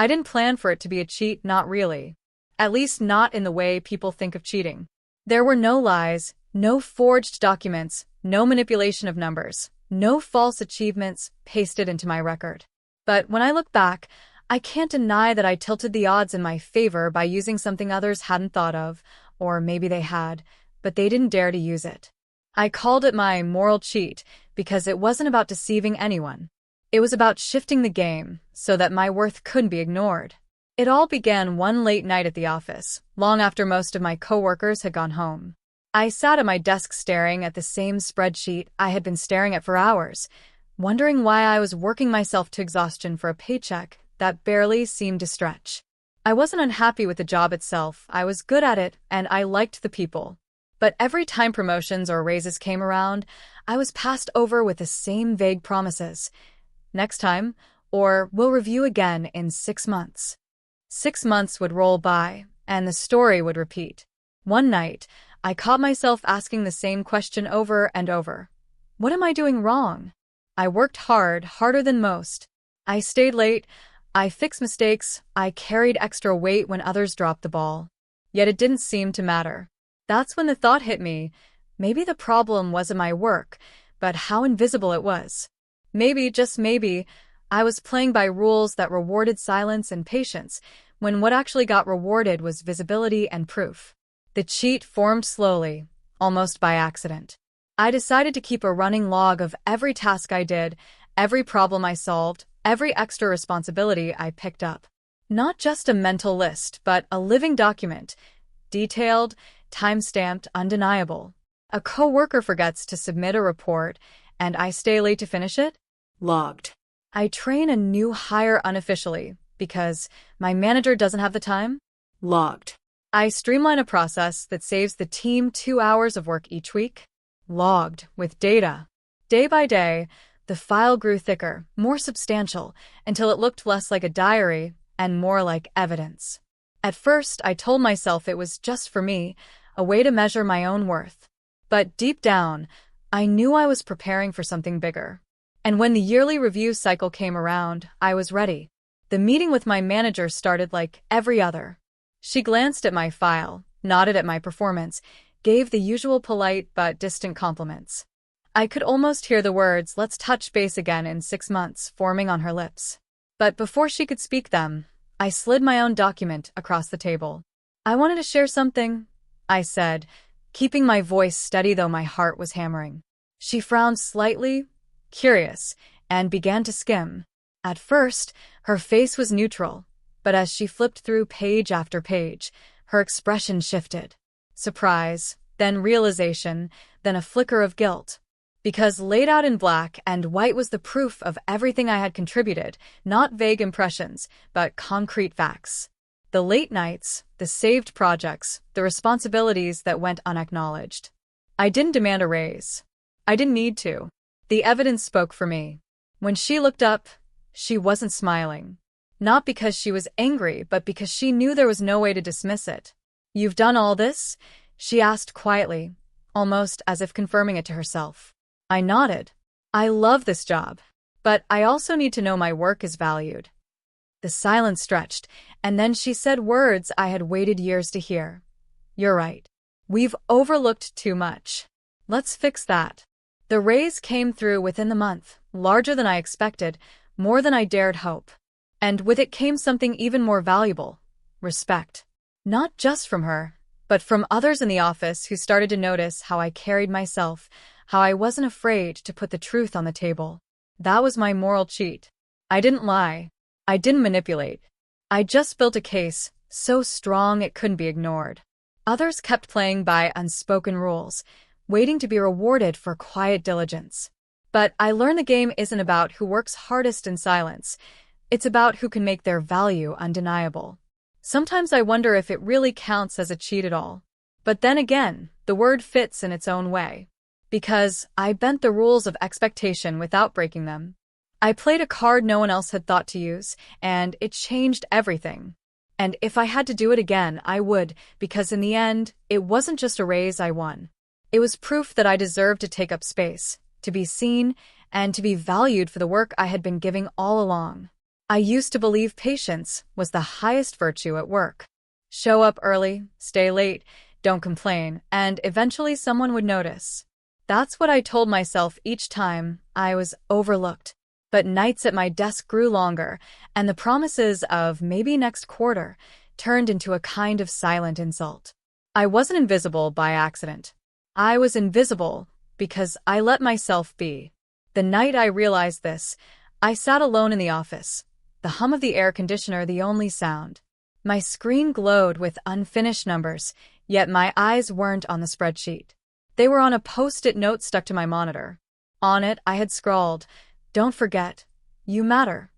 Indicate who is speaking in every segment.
Speaker 1: I didn't plan for it to be a cheat, not really. At least not in the way people think of cheating. There were no lies, no forged documents, no manipulation of numbers, no false achievements pasted into my record. But when I look back, I can't deny that I tilted the odds in my favor by using something others hadn't thought of, or maybe they had, but they didn't dare to use it. I called it my moral cheat because it wasn't about deceiving anyone. It was about shifting the game so that my worth couldn't be ignored. It all began one late night at the office, long after most of my coworkers had gone home. I sat at my desk staring at the same spreadsheet I had been staring at for hours, wondering why I was working myself to exhaustion for a paycheck that barely seemed to stretch. I wasn't unhappy with the job itself, I was good at it, and I liked the people. But every time promotions or raises came around, I was passed over with the same vague promises. Next time, or we'll review again in 6 months. 6 months would roll by, and the story would repeat. One night, I caught myself asking the same question over and over. What am I doing wrong? I worked hard, harder than most. I stayed late, I fixed mistakes, I carried extra weight when others dropped the ball. Yet it didn't seem to matter. That's when the thought hit me, maybe the problem wasn't my work, but how invisible it was. Maybe, just maybe, I was playing by rules that rewarded silence and patience, when what actually got rewarded was visibility and proof. The cheat formed slowly, almost by accident. I decided to keep a running log of every task I did, every problem I solved, every extra responsibility I picked up. Not just a mental list, but a living document, detailed, time-stamped, undeniable. A coworker forgets to submit a report, and I stay late to finish it? Logged. I train a new hire unofficially because my manager doesn't have the time? Logged. I streamline a process that saves the team 2 hours of work each week? Logged, with data. Day by day, the file grew thicker, more substantial, until it looked less like a diary and more like evidence. At first, I told myself it was just for me, a way to measure my own worth. But deep down, I knew I was preparing for something bigger. And when the yearly review cycle came around, I was ready. The meeting with my manager started like every other. She glanced at my file, nodded at my performance, gave the usual polite but distant compliments. I could almost hear the words, "Let's touch base again in 6 months," forming on her lips. But before she could speak them, I slid my own document across the table. "I wanted to share something," I said, keeping my voice steady though my heart was hammering. She frowned slightly, curious, and began to skim. At first, her face was neutral, but as she flipped through page after page, her expression shifted. Surprise, then realization, then a flicker of guilt. Because laid out in black and white was the proof of everything I had contributed, not vague impressions, but concrete facts. The late nights, the saved projects, the responsibilities that went unacknowledged. I didn't demand a raise. I didn't need to. The evidence spoke for me. When she looked up, she wasn't smiling. Not because she was angry, but because she knew there was no way to dismiss it. "You've done all this?" she asked quietly, almost as if confirming it to herself. I nodded. "I love this job, but I also need to know my work is valued." The silence stretched, and then she said words I had waited years to hear. "You're right. We've overlooked too much. Let's fix that." The raise came through within the month, larger than I expected, more than I dared hope. And with it came something even more valuable: respect. Not just from her, but from others in the office who started to notice how I carried myself, how I wasn't afraid to put the truth on the table. That was my moral cheat. I didn't lie. I didn't manipulate. I just built a case, so strong it couldn't be ignored. Others kept playing by unspoken rules, waiting to be rewarded for quiet diligence. But I learned the game isn't about who works hardest in silence. It's about who can make their value undeniable. Sometimes I wonder if it really counts as a cheat at all. But then again, the word fits in its own way. Because I bent the rules of expectation without breaking them. I played a card no one else had thought to use, and it changed everything. And if I had to do it again, I would, because in the end, it wasn't just a raise I won. It was proof that I deserved to take up space, to be seen, and to be valued for the work I had been giving all along. I used to believe patience was the highest virtue at work. Show up early, stay late, don't complain, and eventually someone would notice. That's what I told myself each time I was overlooked. But nights at my desk grew longer, and the promises of maybe next quarter turned into a kind of silent insult. I wasn't invisible by accident. I was invisible because I let myself be. The night I realized this, I sat alone in the office, the hum of the air conditioner the only sound. My screen glowed with unfinished numbers, yet my eyes weren't on the spreadsheet. They were on a post-it note stuck to my monitor. On it, I had scrawled, "Don't forget, you matter."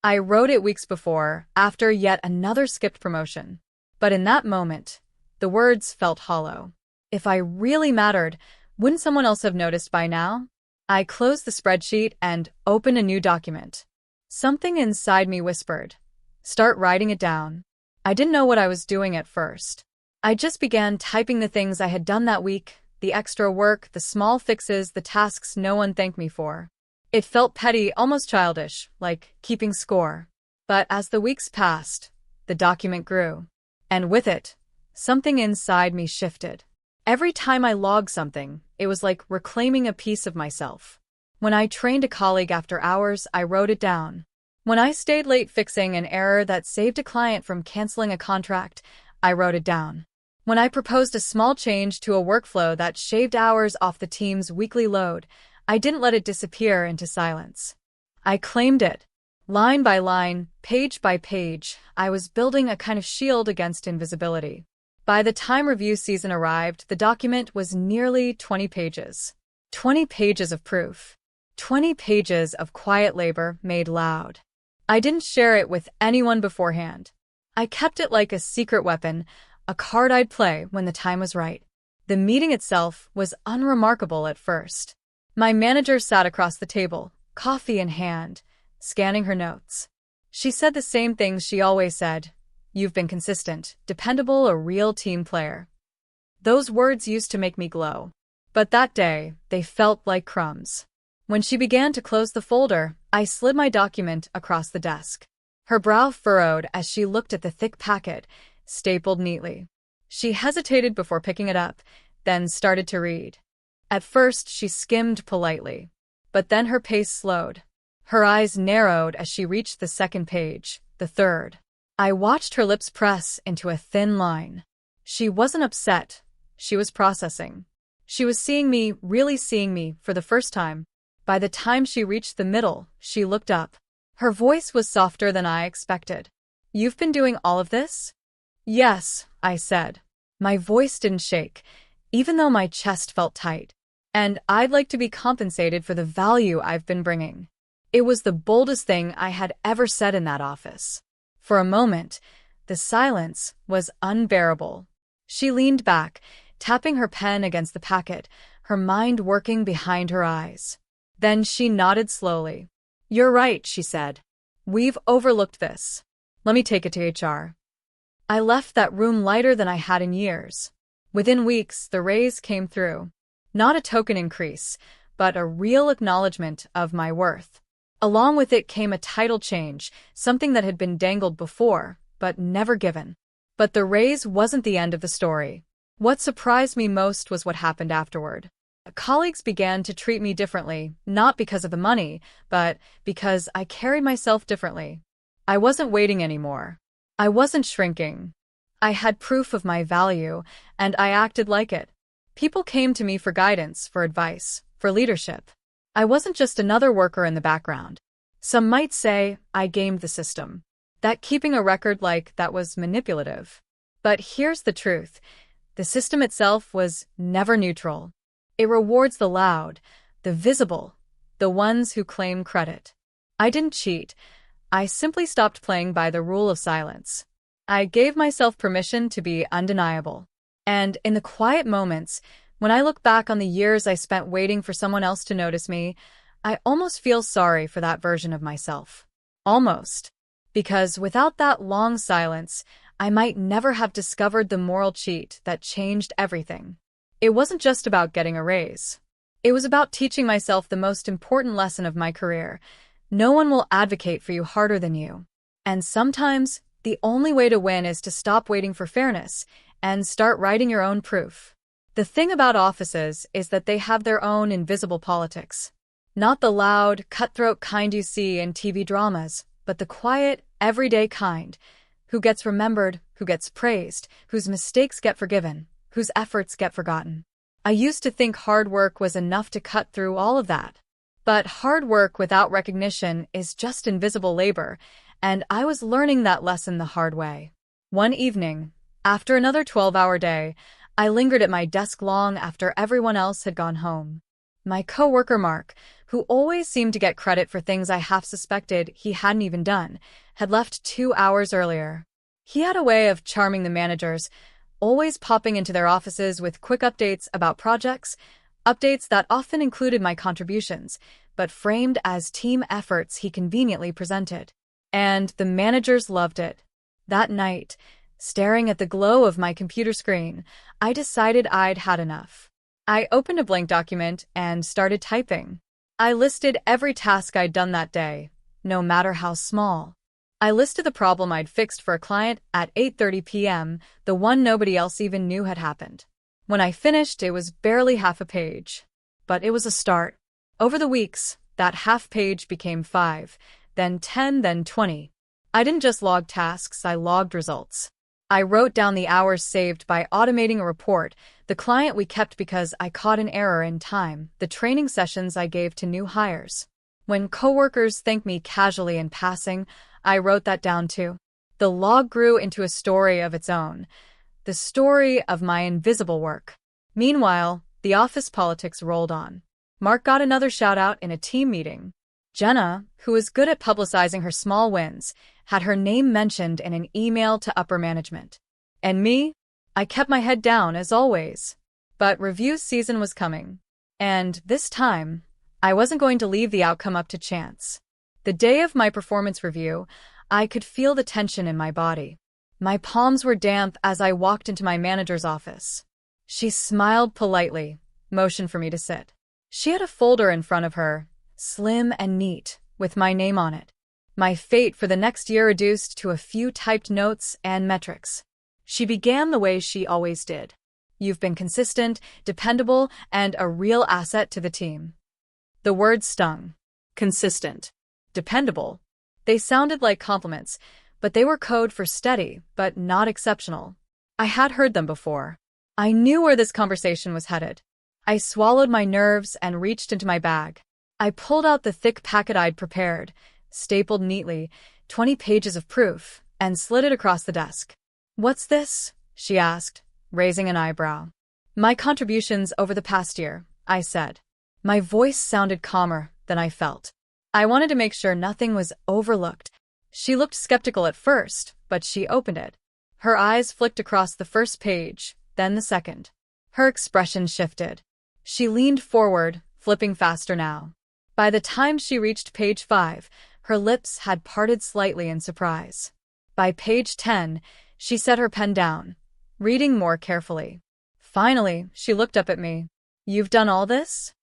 Speaker 1: I wrote it weeks before, after yet another skipped promotion. But in that moment, the words felt hollow. If I really mattered, wouldn't someone else have noticed by now? I closed the spreadsheet and opened a new document. Something inside me whispered, "Start writing it down." I didn't know what I was doing at first. I just began typing the things I had done that week, the extra work, the small fixes, the tasks no one thanked me for. It felt petty, almost childish, like keeping score. But as the weeks passed, the document grew. And with it, something inside me shifted. Every time I logged something, it was like reclaiming a piece of myself. When I trained a colleague after hours, I wrote it down. When I stayed late fixing an error that saved a client from canceling a contract, I wrote it down. When I proposed a small change to a workflow that shaved hours off the team's weekly load, I didn't let it disappear into silence. I claimed it. Line by line, page by page, I was building a kind of shield against invisibility. By the time review season arrived, the document was nearly 20 pages. 20 pages of proof. 20 pages of quiet labor made loud. I didn't share it with anyone beforehand. I kept it like a secret weapon, a card I'd play when the time was right. The meeting itself was unremarkable at first. My manager sat across the table, coffee in hand, scanning her notes. She said the same things she always said. "You've been consistent, dependable, a real team player." Those words used to make me glow. But that day, they felt like crumbs. When she began to close the folder, I slid my document across the desk. Her brow furrowed as she looked at the thick packet, stapled neatly. She hesitated before picking it up, then started to read. At first, she skimmed politely. But then her pace slowed. Her eyes narrowed as she reached the second page, the third. I watched her lips press into a thin line. She wasn't upset. She was processing. She was seeing me, really seeing me, for the first time. By the time she reached the middle, she looked up. Her voice was softer than I expected. "You've been doing all of this?" "Yes," I said. My voice didn't shake, even though my chest felt tight. "And I'd like to be compensated for the value I've been bringing." It was the boldest thing I had ever said in that office. For a moment, the silence was unbearable. She leaned back, tapping her pen against the packet, her mind working behind her eyes. Then she nodded slowly. "You're right," she said. "We've overlooked this. Let me take it to HR." I left that room lighter than I had in years. Within weeks, the raise came through. Not a token increase, but a real acknowledgement of my worth. Along with it came a title change, something that had been dangled before, but never given. But the raise wasn't the end of the story. What surprised me most was what happened afterward. Colleagues began to treat me differently, not because of the money, but because I carried myself differently. I wasn't waiting anymore. I wasn't shrinking. I had proof of my value, and I acted like it. People came to me for guidance, for advice, for leadership. I wasn't just another worker in the background. Some might say I gamed the system, that keeping a record like that was manipulative. But here's the truth. The system itself was never neutral. It rewards the loud, the visible, the ones who claim credit. I didn't cheat. I simply stopped playing by the rule of silence. I gave myself permission to be undeniable. And in the quiet moments, when I look back on the years I spent waiting for someone else to notice me, I almost feel sorry for that version of myself. Almost. Because without that long silence, I might never have discovered the moral cheat that changed everything. It wasn't just about getting a raise. It was about teaching myself the most important lesson of my career, No one will advocate for you harder than you. And sometimes, the only way to win is to stop waiting for fairness and start writing your own proof. The thing about offices is that they have their own invisible politics. Not the loud, cutthroat kind you see in TV dramas, but the quiet, everyday kind. Who gets remembered, who gets praised, whose mistakes get forgiven, whose efforts get forgotten. I used to think hard work was enough to cut through all of that. But hard work without recognition is just invisible labor, and I was learning that lesson the hard way. One evening, after another 12-hour day, I lingered at my desk long after everyone else had gone home. My coworker Mark, who always seemed to get credit for things I half suspected he hadn't even done, had left 2 hours earlier. He had a way of charming the managers, always popping into their offices with quick updates about projects, updates that often included my contributions, but framed as team efforts he conveniently presented. And the managers loved it. That night, staring at the glow of my computer screen, I decided I'd had enough. I opened a blank document and started typing. I listed every task I'd done that day, no matter how small. I listed the problem I'd fixed for a client at 8:30 p.m., the one nobody else even knew had happened. When I finished, it was barely half a page. But it was a start. Over the weeks, that half page became 5, then 10, then 20. I didn't just log tasks, I logged results. I wrote down the hours saved by automating a report, the client we kept because I caught an error in time, the training sessions I gave to new hires. When coworkers thanked me casually in passing, I wrote that down too. The log grew into a story of its own, the story of my invisible work. Meanwhile, the office politics rolled on. Mark got another shout-out in a team meeting. Jenna, who was good at publicizing her small wins, had her name mentioned in an email to upper management. And me? I kept my head down as always. But review season was coming. And this time, I wasn't going to leave the outcome up to chance. The day of my performance review, I could feel the tension in my body. My palms were damp as I walked into my manager's office. She smiled politely, motioned for me to sit. She had a folder in front of her, slim and neat, with my name on it. My fate for the next year reduced to a few typed notes and metrics. She began the way she always did. You've been consistent, dependable, and a real asset to the team. The words stung. Consistent. Dependable. They sounded like compliments, but they were code for steady, but not exceptional. I had heard them before. I knew where this conversation was headed. I swallowed my nerves and reached into my bag. I pulled out the thick packet I'd prepared, stapled neatly, 20 pages of proof, and slid it across the desk. "What's this?" she asked, raising an eyebrow. "My contributions over the past year," I said. My voice sounded calmer than I felt. I wanted to make sure nothing was overlooked. She looked skeptical at first, but she opened it. Her eyes flicked across the first page, then the second. Her expression shifted. She leaned forward, flipping faster now. By the time she reached page 5, her lips had parted slightly in surprise. By page 10, she set her pen down, reading more carefully. Finally, she looked up at me. "You've done all this?"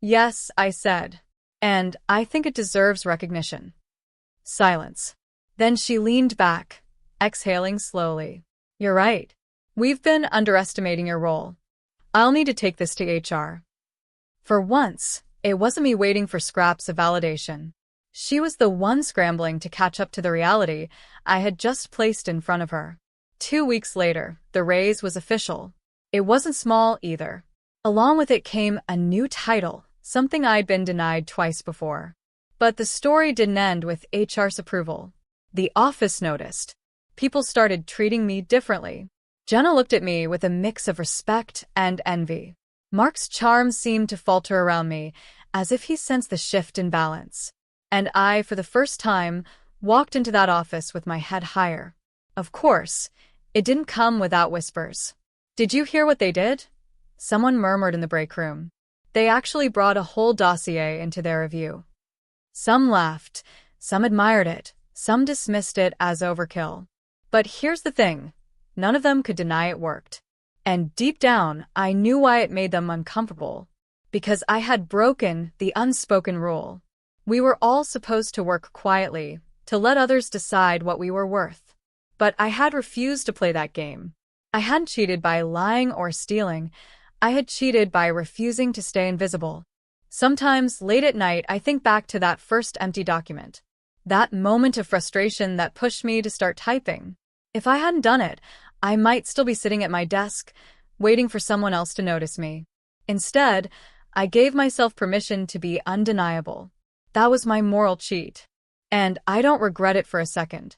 Speaker 1: "Yes," I said. "And I think it deserves recognition." Silence. Then she leaned back, exhaling slowly. "You're right. We've been underestimating your role. I'll need to take this to HR." For once, it wasn't me waiting for scraps of validation. She was the one scrambling to catch up to the reality I had just placed in front of her. 2 weeks later, the raise was official. It wasn't small either. Along with it came a new title, something I'd been denied twice before. But the story didn't end with HR's approval. The office noticed. People started treating me differently. Jenna looked at me with a mix of respect and envy. Mark's charm seemed to falter around me, as if he sensed the shift in balance. And I, for the first time, walked into that office with my head higher. Of course, it didn't come without whispers. "Did you hear what they did?" Someone murmured in the break room. They actually brought a whole dossier into their review. Some laughed, some admired it, some dismissed it as overkill. But here's the thing. None of them could deny it worked. And deep down, I knew why it made them uncomfortable. Because I had broken the unspoken rule. We were all supposed to work quietly, to let others decide what we were worth. But I had refused to play that game. I hadn't cheated by lying or stealing. I had cheated by refusing to stay invisible. Sometimes, late at night, I think back to that first empty document. That moment of frustration that pushed me to start typing. If I hadn't done it, I might still be sitting at my desk, waiting for someone else to notice me. Instead, I gave myself permission to be undeniable. That was my moral cheat. And I don't regret it for a second.